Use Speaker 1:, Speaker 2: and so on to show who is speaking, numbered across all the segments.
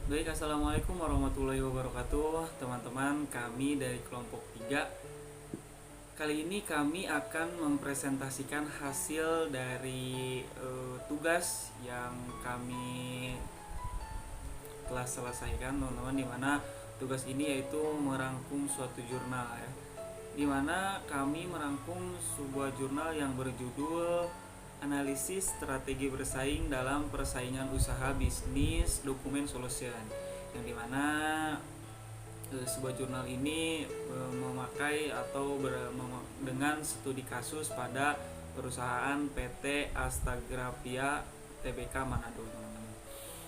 Speaker 1: Baik, Assalamualaikum warahmatullahi wabarakatuh. Teman-teman, kami dari kelompok 3. Kali ini kami akan mempresentasikan hasil dari tugas yang kami telah selesaikan, teman-teman, dimana tugas ini yaitu merangkum suatu jurnal ya. Dimana kami merangkum sebuah jurnal yang berjudul Analisis Strategi Bersaing dalam Persaingan Usaha Bisnis Dokumen Solution, yang dimana sebuah jurnal ini memakai atau dengan studi kasus pada perusahaan PT Astagrafia Tbk Manado, teman-teman.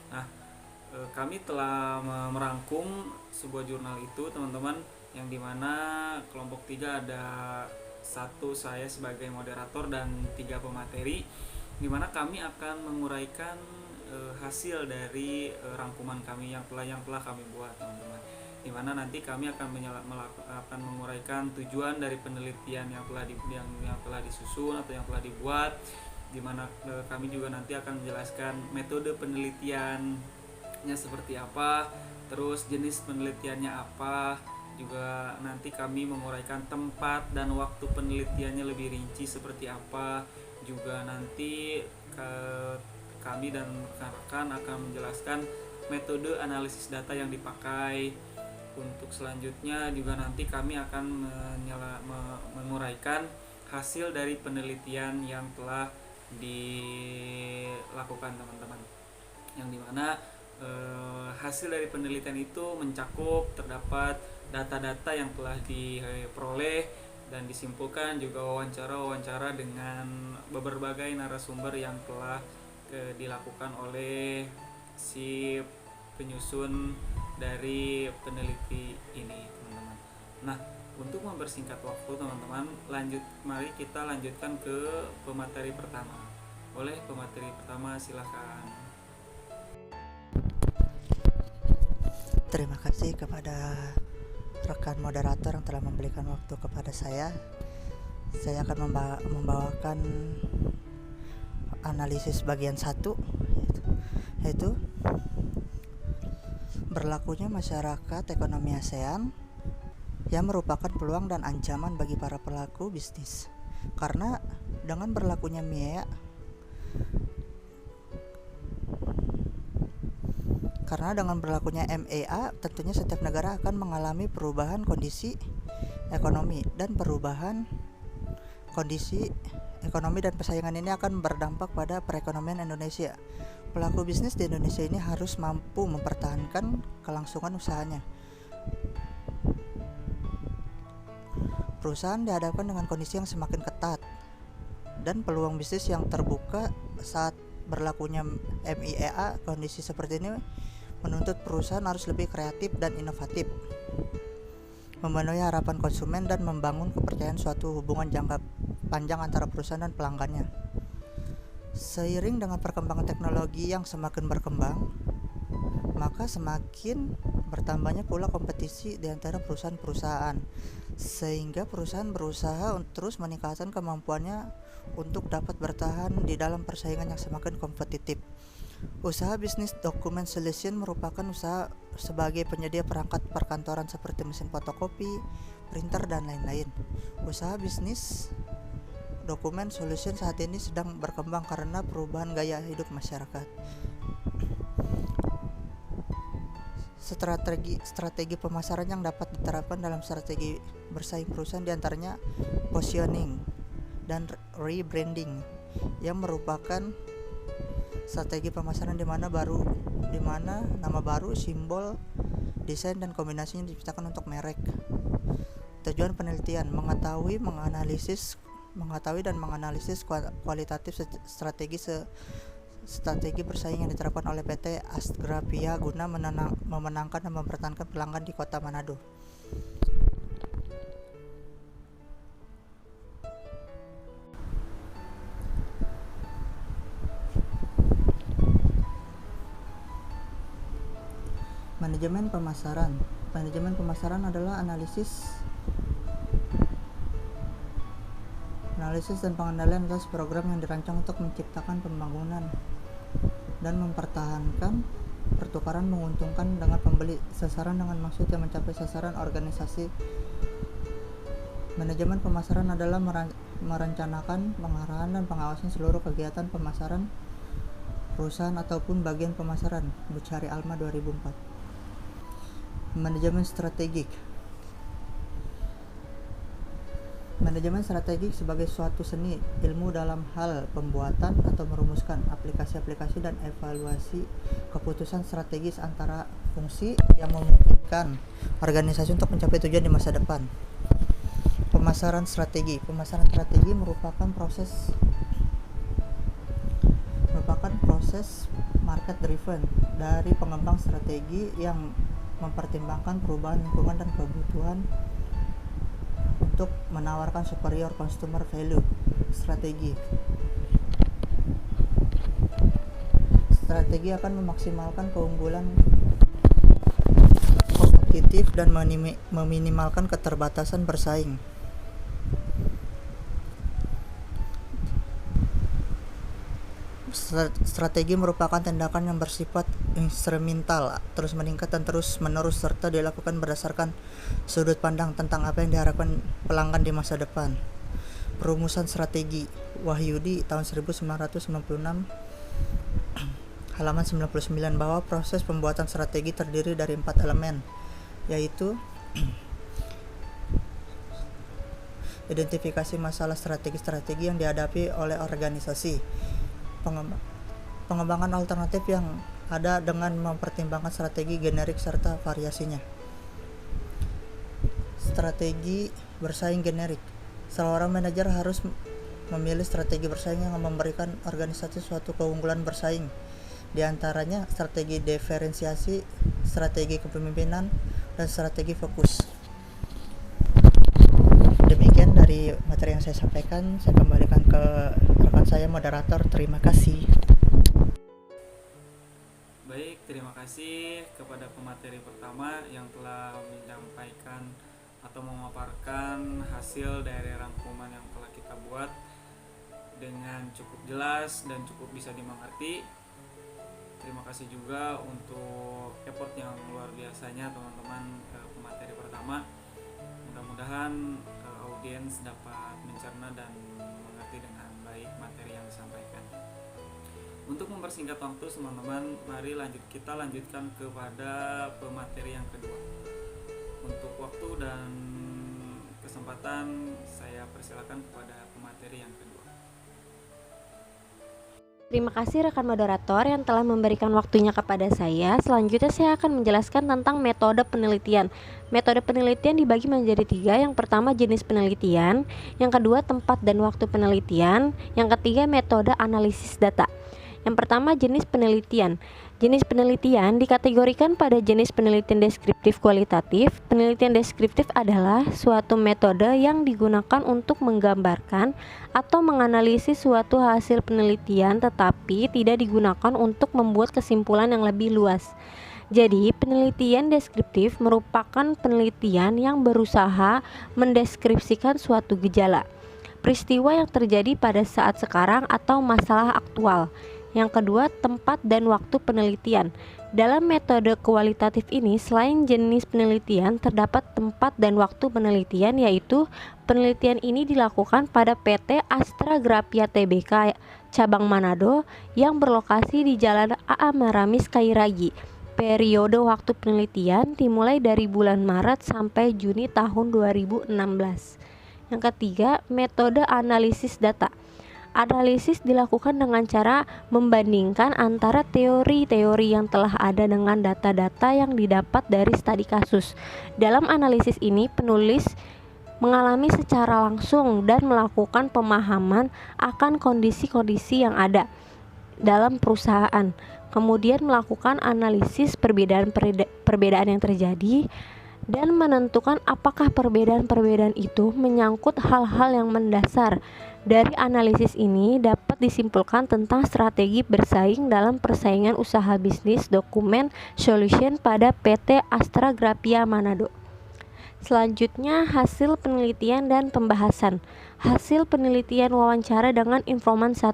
Speaker 1: Nah, kami telah merangkum sebuah jurnal itu, teman-teman, yang dimana kelompok 3 ada satu saya sebagai moderator dan 3 pemateri, dimana kami akan menguraikan hasil dari rangkuman kami yang telah kami buat, teman-teman, dimana nanti kami akan akan menguraikan tujuan dari penelitian yang telah disusun atau yang telah dibuat, dimana kami juga nanti akan menjelaskan metode penelitiannya seperti apa, terus jenis penelitiannya apa, juga nanti kami menguraikan tempat dan waktu penelitiannya lebih rinci seperti apa, juga nanti kami dan rekan-rekan akan menjelaskan metode analisis data yang dipakai. Untuk selanjutnya juga nanti kami akan menguraikan hasil dari penelitian yang telah dilakukan, teman-teman, yang dimana hasil dari penelitian itu mencakup terdapat data-data yang telah diperoleh dan disimpulkan, juga wawancara-wawancara dengan berbagai narasumber yang telah dilakukan oleh si penyusun dari peneliti ini, teman-teman. Nah, untuk mempersingkat waktu, teman-teman, mari kita lanjutkan ke pemateri pertama. Boleh, pemateri pertama silakan.
Speaker 2: Terima kasih kepada rekan moderator yang telah memberikan waktu kepada saya. Saya akan membawakan analisis bagian 1, yaitu berlakunya masyarakat ekonomi ASEAN yang merupakan peluang dan ancaman bagi para pelaku bisnis. Karena dengan berlakunya MEA, tentunya setiap negara akan mengalami perubahan kondisi ekonomi dan persaingan ini akan berdampak pada perekonomian Indonesia. Pelaku bisnis di Indonesia ini harus mampu mempertahankan kelangsungan usahanya. Perusahaan dihadapkan dengan kondisi yang semakin ketat dan peluang bisnis yang terbuka saat berlakunya MEA. Kondisi seperti ini menuntut perusahaan harus lebih kreatif dan inovatif, memenuhi harapan konsumen dan membangun kepercayaan suatu hubungan jangka panjang antara perusahaan dan pelanggannya. Seiring dengan perkembangan teknologi yang semakin berkembang, maka semakin bertambahnya pula kompetisi di antara perusahaan-perusahaan, sehingga perusahaan berusaha terus meningkatkan kemampuannya untuk dapat bertahan di dalam persaingan yang semakin kompetitif. Usaha bisnis dokumen solution merupakan usaha sebagai penyedia perangkat perkantoran seperti mesin fotokopi, printer, dan lain-lain. Usaha bisnis dokumen solution saat ini sedang berkembang karena perubahan gaya hidup masyarakat. Strategi pemasaran yang dapat diterapkan dalam strategi bersaing perusahaan diantaranya positioning dan rebranding, yang merupakan strategi pemasaran di mana nama baru, simbol, desain, dan kombinasinya diciptakan untuk merek. Tujuan penelitian: mengetahui dan menganalisis kualitatif strategi bersaing yang diterapkan oleh PT Astagrafia guna memenangkan dan mempertahankan pelanggan di Kota Manado. Manajemen pemasaran adalah analisis dan pengendalian atas program yang dirancang untuk menciptakan pembangunan dan mempertahankan pertukaran menguntungkan dengan pembeli. Sasaran dengan maksud yang mencapai sasaran organisasi. Manajemen pemasaran adalah merencanakan, pengarahan, dan pengawasan seluruh kegiatan pemasaran perusahaan ataupun bagian pemasaran. Buchari Alma 2004. Manajemen strategik. Manajemen strategik sebagai suatu seni ilmu dalam hal pembuatan atau merumuskan aplikasi-aplikasi dan evaluasi keputusan strategis antara fungsi yang memungkinkan organisasi untuk mencapai tujuan di masa depan. Pemasaran strategi. Pemasaran strategi merupakan proses market driven dari pengembang strategi yang mempertimbangkan perubahan lingkungan dan kebutuhan untuk menawarkan superior consumer value. Strategi akan memaksimalkan keunggulan kompetitif dan meminimalkan keterbatasan bersaing. Strategi merupakan tindakan yang bersifat instrumental, terus meningkat dan terus menerus, serta dilakukan berdasarkan sudut pandang tentang apa yang diharapkan pelanggan di masa depan. Perumusan strategi. Wahyudi tahun 1996 halaman 99 bahwa proses pembuatan strategi terdiri dari 4 elemen, yaitu identifikasi masalah strategi yang dihadapi oleh organisasi, pengembangan alternatif yang ada dengan mempertimbangkan strategi generik serta variasinya. Strategi bersaing generik. Seorang manajer harus memilih strategi bersaing yang memberikan organisasi suatu keunggulan bersaing. Di antaranya strategi diferensiasi, strategi kepemimpinan, dan strategi fokus. Demikian dari materi yang saya sampaikan. Saya kembalikan ke rekan saya, moderator. Terima kasih.
Speaker 1: Baik, terima kasih kepada pemateri pertama yang telah menyampaikan atau memaparkan hasil dari rangkuman yang telah kita buat dengan cukup jelas dan cukup bisa dimengerti. Terima kasih juga untuk effort yang luar biasanya teman-teman pemateri pertama. Mudah-mudahan audiens dapat mencerna dan mengerti dengan baik materi yang disampaikan. Untuk mempersingkat waktu teman-teman, mari kita lanjutkan kepada pemateri yang kedua. Untuk waktu dan kesempatan, saya persilakan kepada pemateri yang kedua.
Speaker 3: Terima kasih rekan moderator yang telah memberikan waktunya kepada saya. Selanjutnya saya akan menjelaskan tentang metode penelitian. Metode penelitian dibagi menjadi 3. Yang pertama jenis penelitian, yang kedua tempat dan waktu penelitian, yang ketiga metode analisis data. Yang pertama jenis penelitian. Jenis penelitian dikategorikan pada jenis penelitian deskriptif kualitatif. Penelitian deskriptif adalah suatu metode yang digunakan untuk menggambarkan atau menganalisis suatu hasil penelitian, tetapi tidak digunakan untuk membuat kesimpulan yang lebih luas. Jadi, penelitian deskriptif merupakan penelitian yang berusaha mendeskripsikan suatu gejala, peristiwa yang terjadi pada saat sekarang atau masalah aktual. Yang kedua, tempat dan waktu penelitian. Dalam metode kualitatif ini, selain jenis penelitian, terdapat tempat dan waktu penelitian, yaitu penelitian ini dilakukan pada PT Astra Grafia Tbk cabang Manado yang berlokasi di Jalan A.A. Maramis, Kairagi. Periode waktu penelitian dimulai dari bulan Maret sampai Juni tahun 2016. Yang ketiga, metode analisis data. Analisis dilakukan dengan cara membandingkan antara teori-teori yang telah ada dengan data-data yang didapat dari studi kasus. Dalam analisis ini, penulis mengalami secara langsung dan melakukan pemahaman akan kondisi-kondisi yang ada dalam perusahaan. Kemudian melakukan analisis perbedaan yang terjadi dan menentukan apakah perbedaan-perbedaan itu menyangkut hal-hal yang mendasar. Dari analisis ini dapat disimpulkan tentang strategi bersaing dalam persaingan usaha bisnis dokumen solution pada PT Astra Grafia Manado. Selanjutnya, hasil penelitian dan pembahasan. Hasil penelitian wawancara dengan informan 1.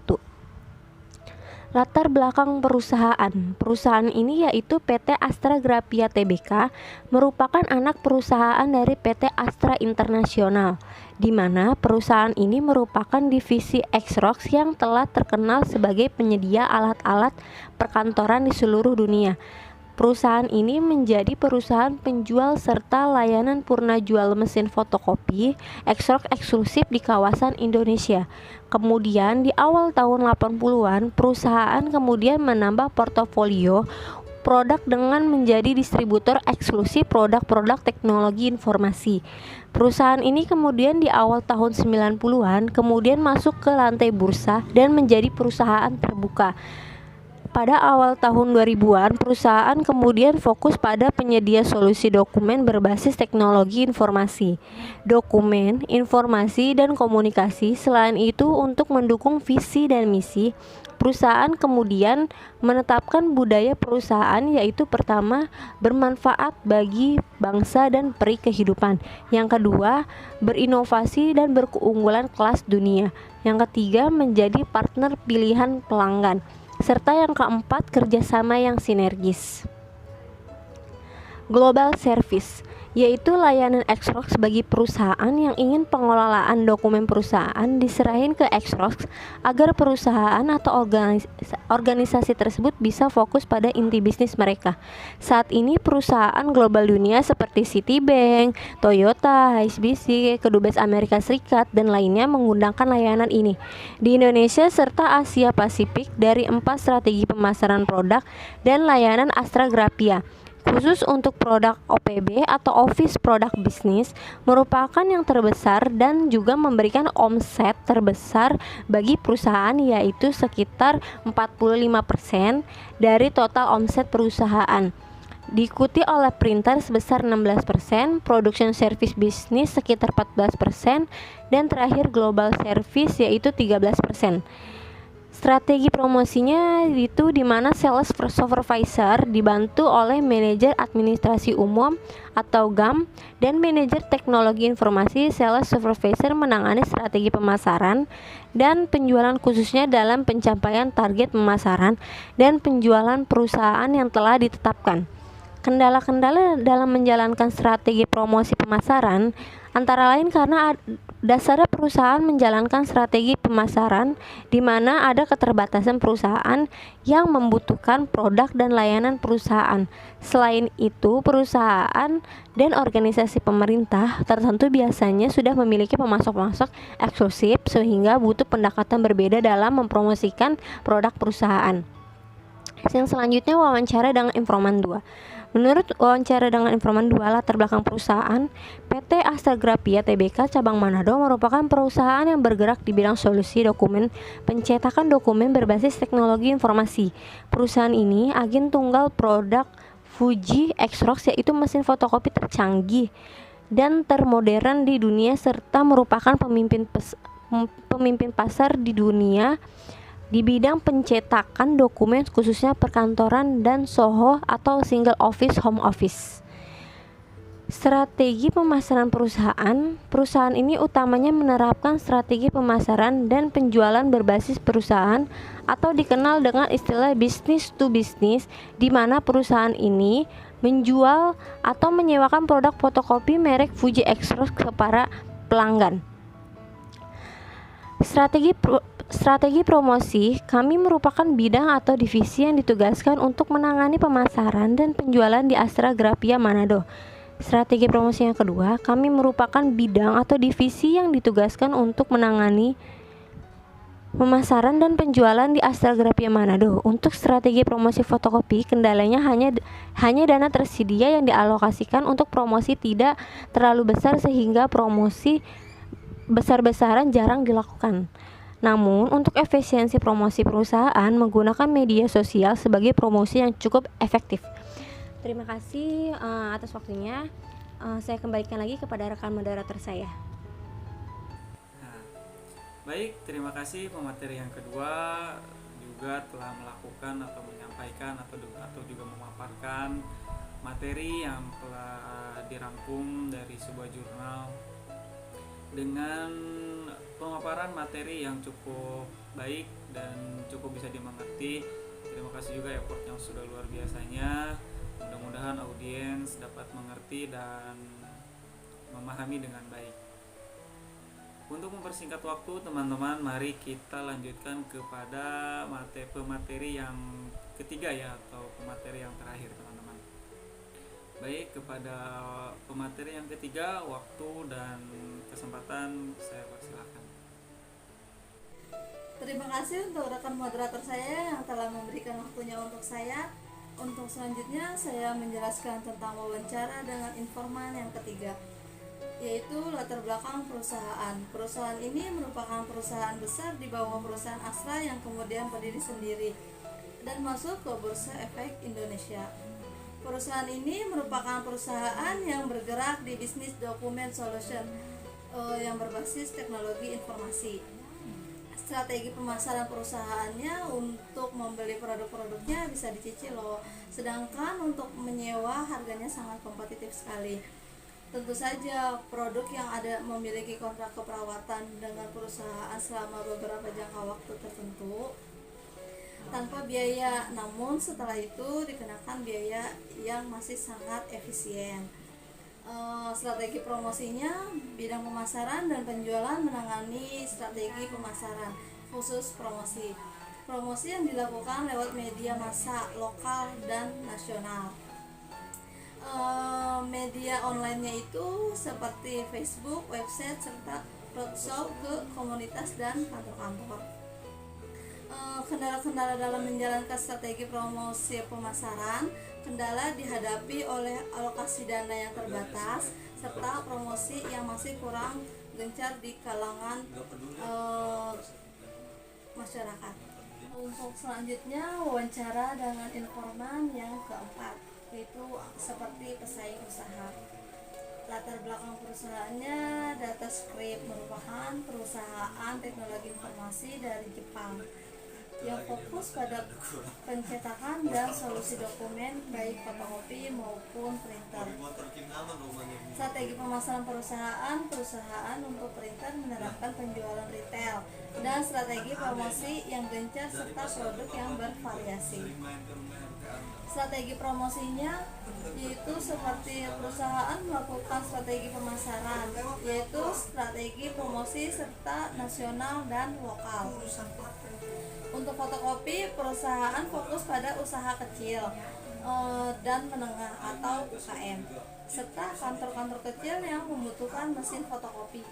Speaker 3: Latar belakang perusahaan. Perusahaan ini yaitu PT Astra Grafia Tbk merupakan anak perusahaan dari PT Astra Internasional, di mana perusahaan ini merupakan divisi Xerox yang telah terkenal sebagai penyedia alat-alat perkantoran di seluruh dunia. Perusahaan ini menjadi perusahaan penjual serta layanan purna jual mesin fotokopi Xerox eksklusif di kawasan Indonesia. Kemudian di awal tahun 80-an, perusahaan kemudian menambah portofolio produk dengan menjadi distributor eksklusif produk-produk teknologi informasi. Perusahaan ini kemudian di awal tahun 90-an kemudian masuk ke lantai bursa dan menjadi perusahaan terbuka. Pada awal tahun 2000-an, perusahaan kemudian fokus pada penyedia solusi dokumen berbasis teknologi informasi, dokumen, informasi, dan komunikasi. Selain itu, untuk mendukung visi dan misi, perusahaan kemudian menetapkan budaya perusahaan, yaitu pertama, bermanfaat bagi bangsa dan peri kehidupan. Yang kedua, berinovasi dan berkeunggulan kelas dunia. Yang ketiga, menjadi partner pilihan pelanggan. Serta yang keempat, kerjasama yang sinergis. Global Service, yaitu layanan Xerox bagi perusahaan yang ingin pengelolaan dokumen perusahaan diserahin ke Xerox agar perusahaan atau organisasi tersebut bisa fokus pada inti bisnis mereka. Saat ini perusahaan global dunia seperti Citibank, Toyota, HSBC, Kedubes Amerika Serikat, dan lainnya menggunakan layanan ini. Di Indonesia serta Asia Pasifik dari 4 strategi pemasaran produk dan layanan Astra Grafia. Khusus untuk produk OPB atau Office Product Business merupakan yang terbesar dan juga memberikan omset terbesar bagi perusahaan, yaitu sekitar 45% dari total omset perusahaan. Diikuti oleh printer sebesar 16%, production service business sekitar 14%, dan terakhir global service yaitu 13%. Strategi promosinya itu di mana sales supervisor dibantu oleh manajer administrasi umum atau GAM dan manajer teknologi informasi. Sales supervisor menangani strategi pemasaran dan penjualan khususnya dalam pencapaian target pemasaran dan penjualan perusahaan yang telah ditetapkan. Kendala-kendala dalam menjalankan strategi promosi pemasaran antara lain karena dasarnya perusahaan menjalankan strategi pemasaran di mana ada keterbatasan perusahaan yang membutuhkan produk dan layanan perusahaan. Selain itu, perusahaan dan organisasi pemerintah tertentu biasanya sudah memiliki pemasok-pemasok eksklusif sehingga butuh pendekatan berbeda dalam mempromosikan produk perusahaan. Yang selanjutnya, wawancara dengan informan 2. Menurut wawancara dengan informan 2, latar belakang perusahaan, PT Astra Grafia Tbk cabang Manado merupakan perusahaan yang bergerak di bidang solusi dokumen, pencetakan dokumen berbasis teknologi informasi. Perusahaan ini agen tunggal produk Fuji Xerox, yaitu mesin fotokopi tercanggih dan termodern di dunia serta merupakan pemimpin pasar di dunia di bidang pencetakan dokumen khususnya perkantoran dan SOHO atau single office home office. Strategi pemasaran perusahaan ini utamanya menerapkan strategi pemasaran dan penjualan berbasis perusahaan atau dikenal dengan istilah business to business, di mana perusahaan ini menjual atau menyewakan produk fotokopi merek Fuji Xerox ke para pelanggan. Strategi promosi, kami merupakan bidang atau divisi yang ditugaskan untuk menangani pemasaran dan penjualan di Astra Grafia Manado. Strategi promosi yang kedua, kami merupakan bidang atau divisi yang ditugaskan untuk menangani pemasaran dan penjualan di Astra Grafia Manado. Untuk strategi promosi fotokopi, kendalanya hanya dana tersedia yang dialokasikan untuk promosi tidak terlalu besar sehingga promosi besar-besaran jarang dilakukan. Namun, untuk efisiensi promosi perusahaan menggunakan media sosial sebagai promosi yang cukup efektif. Terima kasih atas waktunya. Saya kembalikan lagi kepada rekan moderator saya.
Speaker 1: Nah, baik, terima kasih pemateri yang kedua juga telah melakukan atau menyampaikan atau juga memaparkan materi yang telah dirangkum dari sebuah jurnal dengan pemaparan materi yang cukup baik dan cukup bisa dimengerti. Terima kasih juga effort yang sudah luar biasanya. Mudah-mudahan audiens dapat mengerti dan memahami dengan baik. Untuk mempersingkat waktu teman-teman, mari kita lanjutkan kepada pemateri yang ketiga ya, atau pemateri yang terakhir teman-teman. Baik, kepada pemateri yang ketiga, waktu dan kesempatan saya persilakan.
Speaker 4: Terima kasih untuk rekan moderator saya yang telah memberikan waktunya untuk saya. Untuk selanjutnya saya menjelaskan tentang wawancara dengan informan yang ketiga, yaitu latar belakang perusahaan. Perusahaan ini merupakan perusahaan besar di bawah perusahaan Astra yang kemudian berdiri sendiri dan masuk ke Bursa Efek Indonesia. Perusahaan ini merupakan perusahaan yang bergerak di bisnis dokumen solution yang berbasis teknologi informasi. Strategi pemasaran perusahaannya untuk membeli produk-produknya bisa dicicil loh, sedangkan untuk menyewa harganya sangat kompetitif sekali. Tentu saja produk yang ada memiliki kontrak keperawatan dengan perusahaan selama beberapa jangka waktu tertentu tanpa biaya, namun setelah itu dikenakan biaya yang masih sangat efisien. Strategi promosinya, bidang pemasaran dan penjualan menangani strategi pemasaran khusus promosi yang dilakukan lewat media massa lokal dan nasional. Media online-nya itu seperti Facebook, website, serta roadshow ke komunitas dan kantor-kantor. Kendala-kendala dalam menjalankan strategi promosi pemasaran, kendala dihadapi oleh alokasi dana yang terbatas serta promosi yang masih kurang gencar di kalangan masyarakat. Untuk selanjutnya wawancara dengan informan yang keempat, yaitu seperti pesaing usaha. Latar belakang perusahaannya, Data Script merupakan perusahaan teknologi informasi dari Jepang yang fokus pada pencetakan dan solusi dokumen baik fotokopi maupun printer. Strategi pemasaran perusahaan untuk printer menerapkan penjualan retail dan strategi promosi yang gencar serta produk yang bervariasi. Strategi promosinya yaitu seperti perusahaan melakukan strategi pemasaran, yaitu strategi promosi serta nasional dan lokal. Untuk fotokopi, perusahaan fokus pada usaha kecil dan menengah atau UKM, serta kantor-kantor kecil yang membutuhkan mesin fotokopi.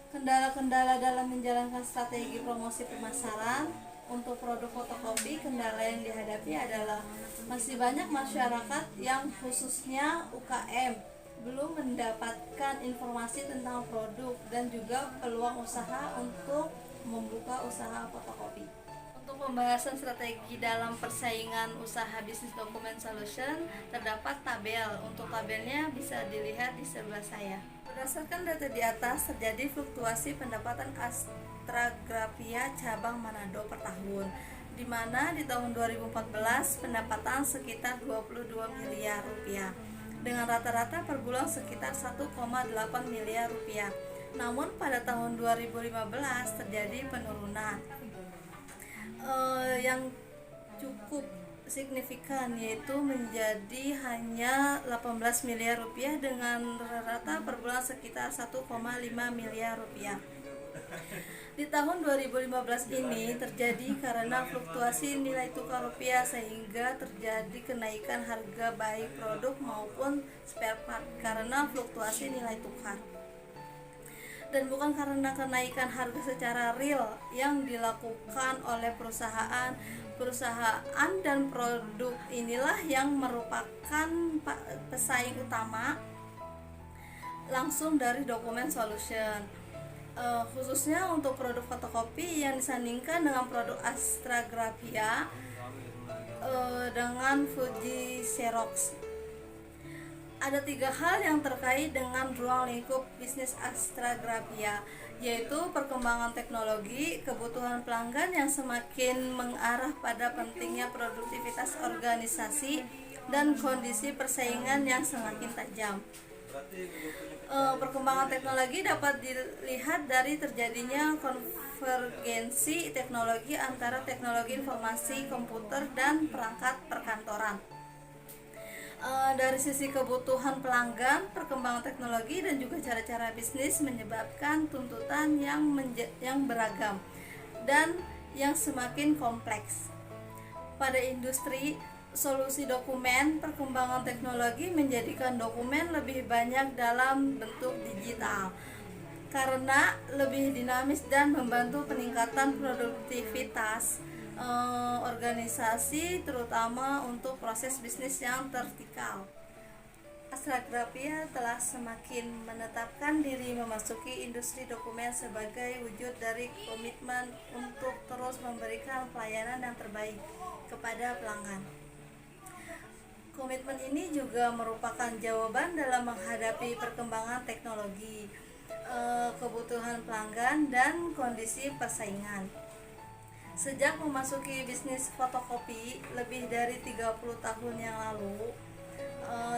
Speaker 4: Kendala-kendala dalam menjalankan strategi promosi pemasaran untuk produk fotokopi, kendala yang dihadapi adalah masih banyak masyarakat yang khususnya UKM belum mendapatkan informasi tentang produk dan juga peluang usaha untuk membuka usaha fotokopi. Untuk pembahasan strategi dalam persaingan usaha bisnis dokumen solution terdapat tabel. Untuk tabelnya bisa dilihat di sebelah saya. Berdasarkan data di atas, terjadi fluktuasi pendapatan Astragrafia cabang Manado per tahun, di mana di tahun 2014 pendapatan sekitar 22 miliar rupiah dengan rata-rata per bulan sekitar 1,8 miliar rupiah. Namun pada tahun 2015 terjadi penurunan yang cukup signifikan, yaitu menjadi hanya 18 miliar rupiah dengan rata per bulan sekitar 1,5 miliar rupiah. Di tahun 2015 ini terjadi karena fluktuasi nilai tukar rupiah sehingga terjadi kenaikan harga baik produk maupun spare part karena fluktuasi nilai tukar. Dan bukan karena kenaikan harga secara real yang dilakukan oleh perusahaan dan produk inilah yang merupakan pesaing utama langsung dari dokumen solution, khususnya untuk produk fotokopi yang disandingkan dengan produk Astragrafia dengan Fuji Xerox. Ada 3 hal yang terkait dengan ruang lingkup bisnis Astragrafia, yaitu perkembangan teknologi, kebutuhan pelanggan yang semakin mengarah pada pentingnya produktivitas organisasi, dan kondisi persaingan yang semakin tajam. Perkembangan teknologi dapat dilihat dari terjadinya konvergensi teknologi antara teknologi informasi komputer dan perangkat perkantoran. Dari sisi kebutuhan pelanggan, perkembangan teknologi dan juga cara-cara bisnis menyebabkan tuntutan yang beragam dan yang semakin kompleks. Pada industri solusi dokumen, perkembangan teknologi menjadikan dokumen lebih banyak dalam bentuk digital karena lebih dinamis dan membantu peningkatan produktivitas organisasi, terutama untuk proses bisnis yang vertikal. Astragrafia telah semakin menetapkan diri memasuki industri dokumen sebagai wujud dari komitmen untuk terus memberikan pelayanan yang terbaik kepada pelanggan. Komitmen ini juga merupakan jawaban dalam menghadapi perkembangan teknologi, kebutuhan pelanggan, dan kondisi persaingan. Sejak memasuki bisnis fotokopi lebih dari 30 tahun yang lalu,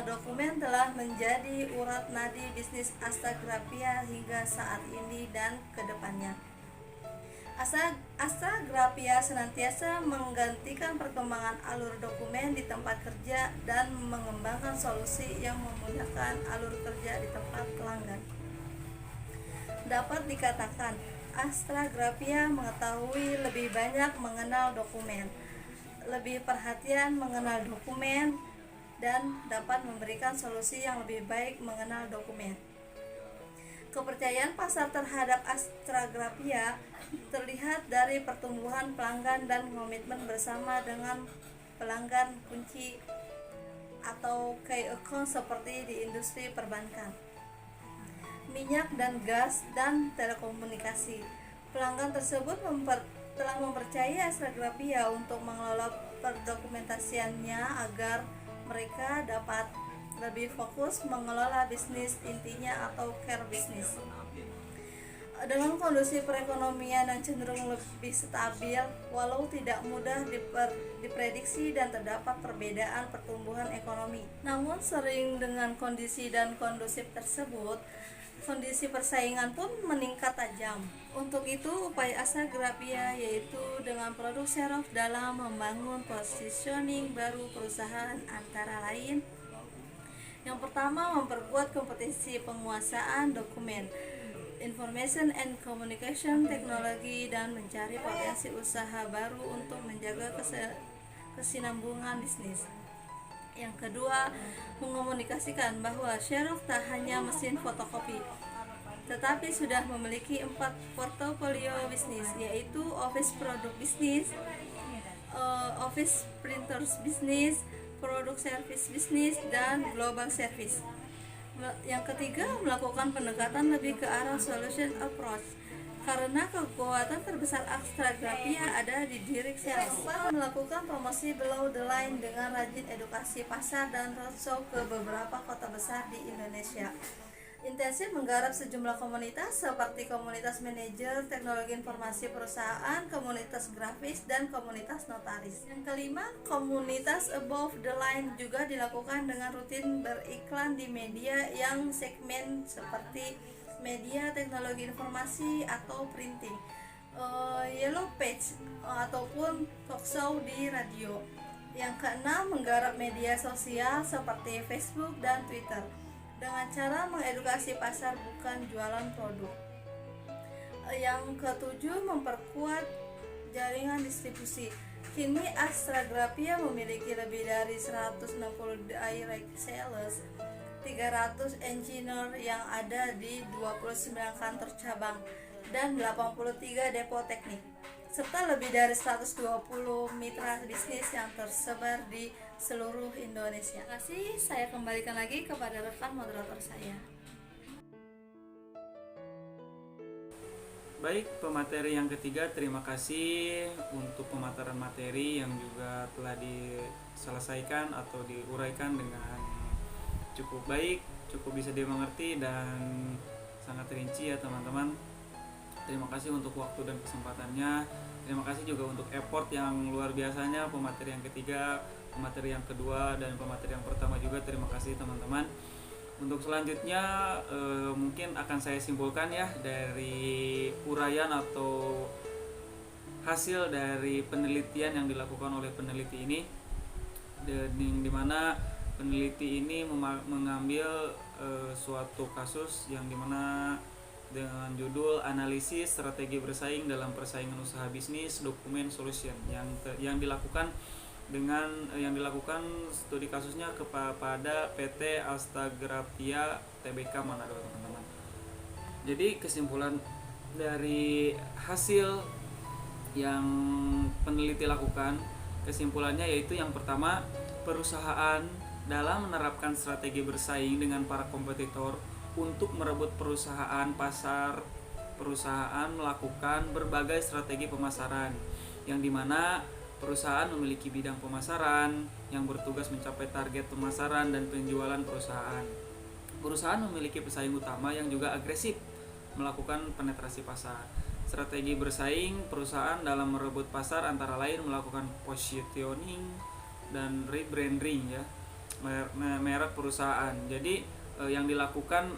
Speaker 4: dokumen telah menjadi urat nadi bisnis Astragrafia hingga saat ini dan kedepannya. Astragrafia senantiasa menggantikan perkembangan alur dokumen di tempat kerja dan mengembangkan solusi yang memudahkan alur kerja di tempat pelanggan. Dapat dikatakan, Astragrafia mengetahui lebih banyak mengenal dokumen, lebih perhatian mengenal dokumen, dan dapat memberikan solusi yang lebih baik mengenal dokumen. Kepercayaan pasar terhadap Astragrafia terlihat dari pertumbuhan pelanggan dan komitmen bersama dengan pelanggan kunci atau key account seperti di industri perbankan, minyak dan gas, dan telekomunikasi. Pelanggan tersebut telah mempercayai Astragrafia untuk mengelola perdokumentasiannya agar mereka dapat lebih fokus mengelola bisnis intinya atau core bisnis. Dengan kondisi perekonomian yang cenderung lebih stabil, walau tidak mudah diprediksi dan terdapat perbedaan pertumbuhan ekonomi. Namun sering dengan kondisi dan kondusif tersebut, kondisi persaingan pun meningkat tajam. Untuk itu, upaya Astragrafia yaitu dengan produk Xerox dalam membangun positioning baru perusahaan antara lain: yang pertama, memperkuat kompetisi penguasaan dokumen, information and communication technology, dan mencari potensi usaha baru untuk menjaga kesinambungan bisnis. Yang kedua, mengomunikasikan bahwa Xerox tak hanya mesin fotokopi, tetapi sudah memiliki 4 portofolio bisnis, yaitu Office Product Business, Office Printers Business, Product Service Business, dan Global Service. Yang ketiga, melakukan pendekatan lebih ke arah solution approach, karena kekuatan terbesar Astragrafia ada di diri Xerox. Melakukan promosi below the line dengan rajin edukasi pasar dan roadshow ke beberapa kota besar di Indonesia. Intensif menggarap sejumlah komunitas seperti komunitas manajer teknologi informasi perusahaan, komunitas grafis, dan komunitas notaris. Yang kelima, komunitas above the line juga dilakukan dengan rutin beriklan di media yang segmen seperti media teknologi informasi atau printing, yellow page, ataupun talkshow di radio. Yang keenam, menggarap media sosial seperti Facebook dan Twitter dengan cara mengedukasi pasar, bukan jualan produk. Yang ketujuh, memperkuat jaringan distribusi. Kini Astragrafia memiliki lebih dari 160 direct sales, 300 engineer yang ada di 29 kantor cabang dan 83 depo teknik, serta lebih dari 120 mitra bisnis yang tersebar di seluruh Indonesia. Terima kasih, saya kembalikan lagi kepada rekan moderator saya.
Speaker 1: Baik, pemateri yang ketiga, terima kasih untuk pemaparan materi yang juga telah diselesaikan atau diuraikan dengan cukup baik, cukup bisa dimengerti, dan sangat rinci ya teman-teman. Terima kasih untuk waktu dan kesempatannya. Terima kasih juga untuk effort yang luar biasanya pemateri yang ketiga, pemateri yang kedua, dan pemateri yang pertama juga. Terima kasih teman-teman. Untuk selanjutnya mungkin akan saya simpulkan ya dari uraian atau hasil dari penelitian yang dilakukan oleh peneliti ini, di mana peneliti ini mengambil suatu kasus yang dimana dengan judul analisis strategi bersaing dalam persaingan usaha bisnis dokumen solution yang dilakukan studi kasusnya kepada PT Astagrapia Tbk Manado, teman-teman. Jadi kesimpulan dari hasil yang peneliti lakukan, kesimpulannya yaitu yang pertama, perusahaan dalam menerapkan strategi bersaing dengan para kompetitor untuk merebut perusahaan pasar, perusahaan melakukan berbagai strategi pemasaran yang dimana perusahaan memiliki bidang pemasaran yang bertugas mencapai target pemasaran dan penjualan perusahaan. Perusahaan memiliki pesaing utama yang juga agresif melakukan penetrasi pasar. Strategi bersaing perusahaan dalam merebut pasar antara lain melakukan positioning dan rebranding ya merek perusahaan. Jadi yang dilakukan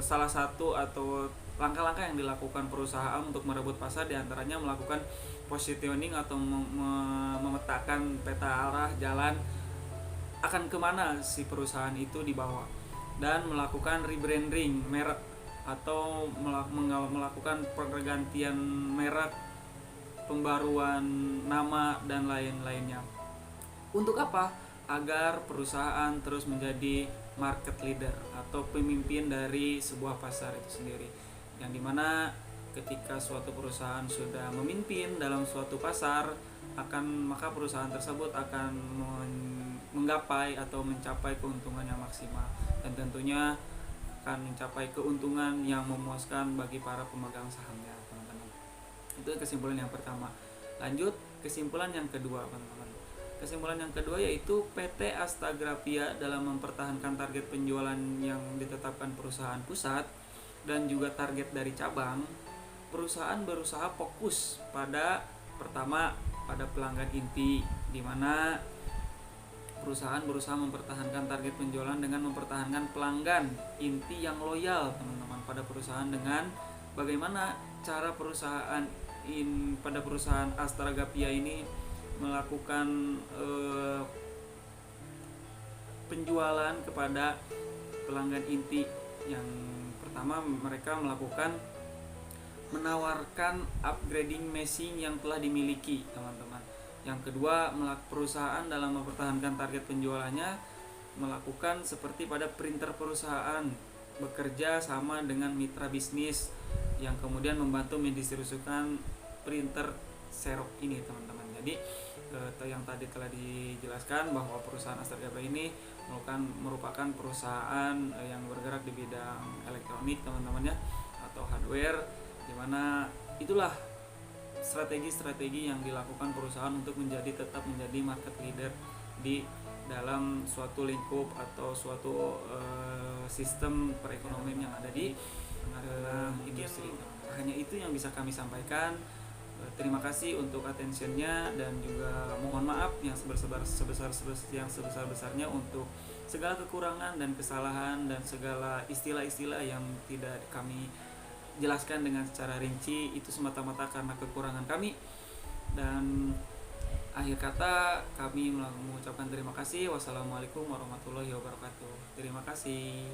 Speaker 1: salah satu atau langkah-langkah yang dilakukan perusahaan untuk merebut pasar diantaranya melakukan positioning atau memetakan peta arah jalan akan kemana si perusahaan itu dibawa, dan melakukan rebranding merek atau melakukan pergantian merek, pembaruan nama dan lain-lainnya. Untuk apa? Agar perusahaan terus menjadi market leader atau pemimpin dari sebuah pasar itu sendiri, yang dimana ketika suatu perusahaan sudah memimpin dalam suatu pasar, maka perusahaan tersebut akan menggapai atau mencapai keuntungan yang maksimal, dan tentunya akan mencapai keuntungan yang memuaskan bagi para pemegang sahamnya, teman-teman. Itu kesimpulan yang pertama. Lanjut kesimpulan yang kedua, teman-teman. Kesimpulan yang kedua yaitu PT Astagrapia dalam mempertahankan target penjualan yang ditetapkan perusahaan pusat dan juga target dari cabang, perusahaan berusaha fokus pada pertama pada pelanggan inti, di mana perusahaan berusaha mempertahankan target penjualan dengan mempertahankan pelanggan inti yang loyal, teman-teman, pada perusahaan dengan bagaimana cara perusahaan pada perusahaan Astagrapia ini melakukan penjualan kepada pelanggan inti. Yang pertama, mereka menawarkan upgrading mesin yang telah dimiliki, teman-teman. Yang kedua, perusahaan dalam mempertahankan target penjualannya melakukan seperti pada printer perusahaan, bekerja sama dengan mitra bisnis yang kemudian membantu mendistribusikan printer Xerox ini, teman-teman. Jadi yang tadi telah dijelaskan bahwa perusahaan Astagrapia ini merupakan perusahaan yang bergerak di bidang elektronik, teman-teman ya, atau hardware, dimana itulah strategi-strategi yang dilakukan perusahaan untuk tetap menjadi market leader di dalam suatu lingkup atau suatu sistem perekonomian yang ada di industri. Hanya itu yang bisa kami sampaikan. Terima kasih untuk attentionnya, dan juga mohon maaf yang sebesar-besarnya untuk segala kekurangan dan kesalahan dan segala istilah-istilah yang tidak kami jelaskan dengan secara rinci. Itu semata-mata karena kekurangan kami, dan akhir kata kami mengucapkan terima kasih. Wassalamualaikum warahmatullahi wabarakatuh. Terima kasih.